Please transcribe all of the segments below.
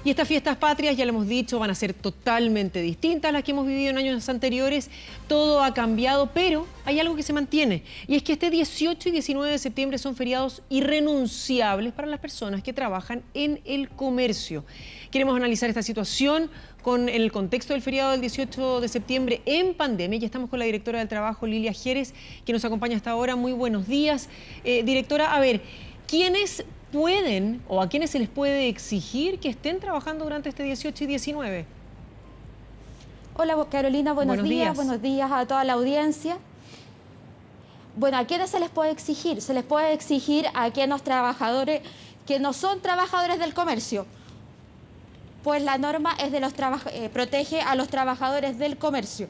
Y estas fiestas patrias, ya lo hemos dicho, van a ser totalmente distintas a las que hemos vivido en años anteriores. Todo ha cambiado, pero hay algo que se mantiene. Y es que este 18 y 19 de septiembre son feriados irrenunciables para las personas que trabajan en el comercio. Queremos analizar esta situación en el contexto del feriado del 18 de septiembre en pandemia. Ya estamos con la directora del Trabajo, Lilia Jerez, que nos acompaña hasta ahora. Muy buenos días. Directora, a ver, ¿quiénes pueden o a quiénes se les puede exigir que estén trabajando durante este 18 y 19? Hola Carolina, buenos días. Buenos días a toda la audiencia. Bueno, ¿a quiénes se les puede exigir? Se les puede exigir a aquellos trabajadores que no son trabajadores del comercio, pues la norma es de protege a los trabajadores del comercio.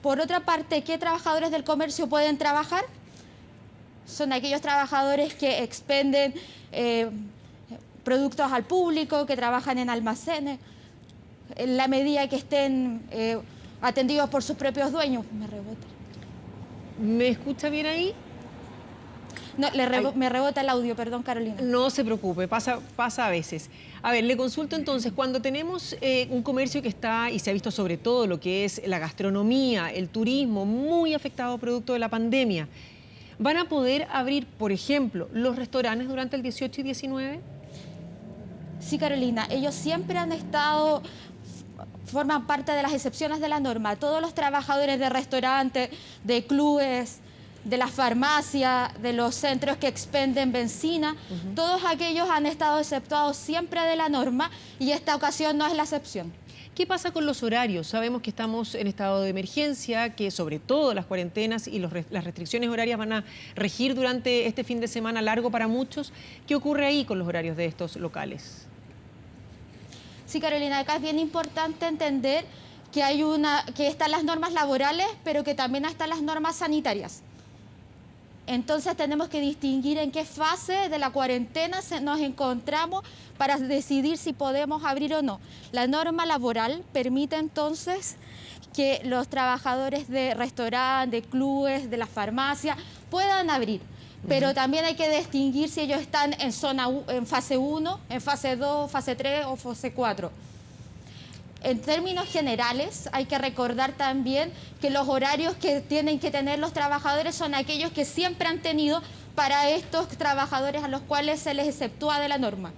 Por otra parte, ¿qué trabajadores del comercio pueden trabajar? Son aquellos trabajadores que expenden productos al público, que trabajan en almacenes, en la medida que estén atendidos por sus propios dueños. Me rebota. ¿Me escucha bien ahí? No, me rebota el audio, perdón, Carolina. No se preocupe, pasa a veces. A ver, le consulto entonces, cuando tenemos un comercio que está, y se ha visto sobre todo lo que es la gastronomía, el turismo, muy afectado producto de la pandemia, ¿van a poder abrir, por ejemplo, los restaurantes durante el 18 y 19? Sí, Carolina, ellos siempre han estado, forman parte de las excepciones de la norma. Todos los trabajadores de restaurantes, de clubes, de las farmacias, de los centros que expenden benzina, todos aquellos han estado exceptuados siempre de la norma y esta ocasión no es la excepción. ¿Qué pasa con los horarios? Sabemos que estamos en estado de emergencia, que sobre todo las cuarentenas y las restricciones horarias van a regir durante este fin de semana largo para muchos. ¿Qué ocurre ahí con los horarios de estos locales? Sí, Carolina, acá es bien importante entender que están las normas laborales, pero que también están las normas sanitarias. Entonces tenemos que distinguir en qué fase de la cuarentena nos encontramos para decidir si podemos abrir o no. La norma laboral permite entonces que los trabajadores de restaurantes, de clubes, de las farmacias puedan abrir. Pero también hay que distinguir si ellos están en fase 1, en fase 2, fase 3 o fase 4. En términos generales, hay que recordar también que los horarios que tienen que tener los trabajadores son aquellos que siempre han tenido para estos trabajadores a los cuales se les exceptúa de la norma.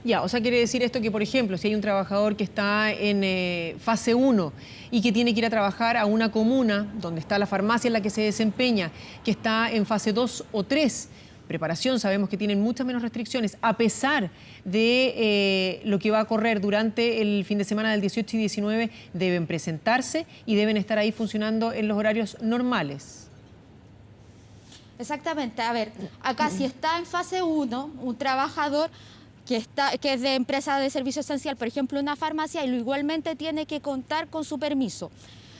Ya, o sea, quiere decir esto que, por ejemplo, si hay un trabajador que está en fase 1 y que tiene que ir a trabajar a una comuna donde está la farmacia en la que se desempeña, que está en fase 2 o 3, preparación, sabemos que tienen muchas menos restricciones, a pesar de lo que va a correr durante el fin de semana del 18 y 19, deben presentarse y deben estar ahí funcionando en los horarios normales. Exactamente. A ver, acá si está en fase 1, un trabajador que es de empresa de servicio esencial, por ejemplo, una farmacia, y igualmente tiene que contar con su permiso.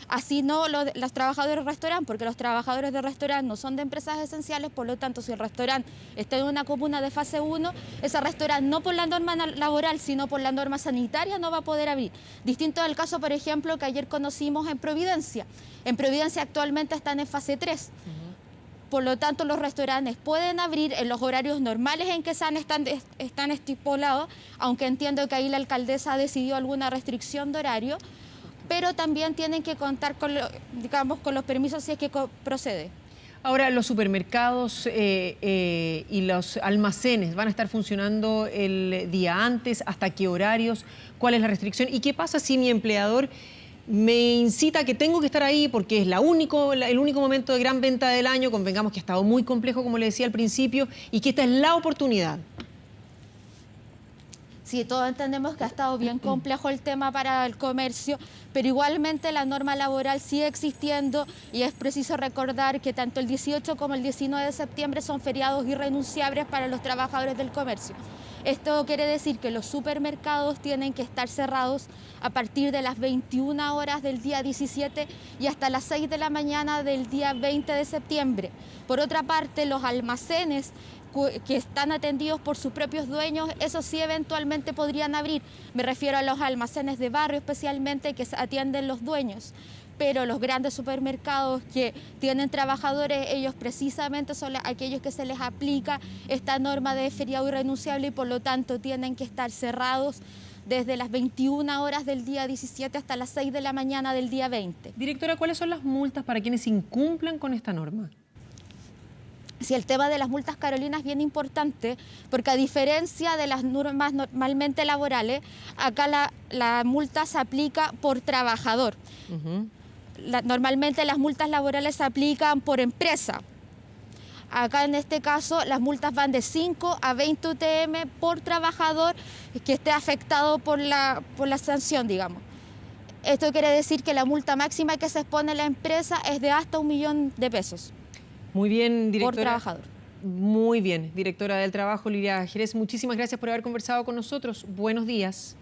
Así no los trabajadores de restaurante, porque los trabajadores de restaurante no son de empresas esenciales, por lo tanto, si el restaurante está en una comuna de fase 1, ese restaurante no por la norma laboral, sino por la norma sanitaria no va a poder abrir. Distinto del caso, por ejemplo, que ayer conocimos en Providencia. En Providencia actualmente están en fase 3. Por lo tanto, los restaurantes pueden abrir en los horarios normales en que están estipulados, aunque entiendo que ahí la alcaldesa decidió alguna restricción de horario, pero también tienen que contar con los permisos si es que procede. Ahora, los supermercados y los almacenes van a estar funcionando el día antes, ¿hasta qué horarios? ¿Cuál es la restricción? ¿Y qué pasa si mi empleador me incita a que tengo que estar ahí porque es el único momento de gran venta del año? Convengamos que ha estado muy complejo, como le decía al principio, y que esta es la oportunidad. Sí, todos entendemos que ha estado bien complejo el tema para el comercio, pero igualmente la norma laboral sigue existiendo y es preciso recordar que tanto el 18 como el 19 de septiembre son feriados irrenunciables para los trabajadores del comercio. Esto quiere decir que los supermercados tienen que estar cerrados a partir de las 21 horas del día 17 y hasta las 6 de la mañana del día 20 de septiembre. Por otra parte, los almacenes que están atendidos por sus propios dueños, eso sí eventualmente podrían abrir. Me refiero a los almacenes de barrio especialmente que atienden los dueños. pero los grandes supermercados que tienen trabajadores, ellos precisamente son aquellos que se les aplica esta norma de feriado irrenunciable y por lo tanto tienen que estar cerrados desde las 21 horas del día 17 hasta las 6 de la mañana del día 20. Directora, ¿cuáles son las multas para quienes incumplan con esta norma? Sí, el tema de las multas, Carolina, es bien importante porque a diferencia de las normas normalmente laborales, acá la multa se aplica por trabajador. Normalmente las multas laborales se aplican por empresa. Acá en este caso las multas van de 5 a 20 UTM por trabajador que esté afectado por la sanción, digamos. Esto quiere decir que la multa máxima que se expone a la empresa es de hasta 1 millón de pesos. Muy bien, directora. Por trabajador. Muy bien, directora del Trabajo, Lilia Jerez, muchísimas gracias por haber conversado con nosotros. Buenos días.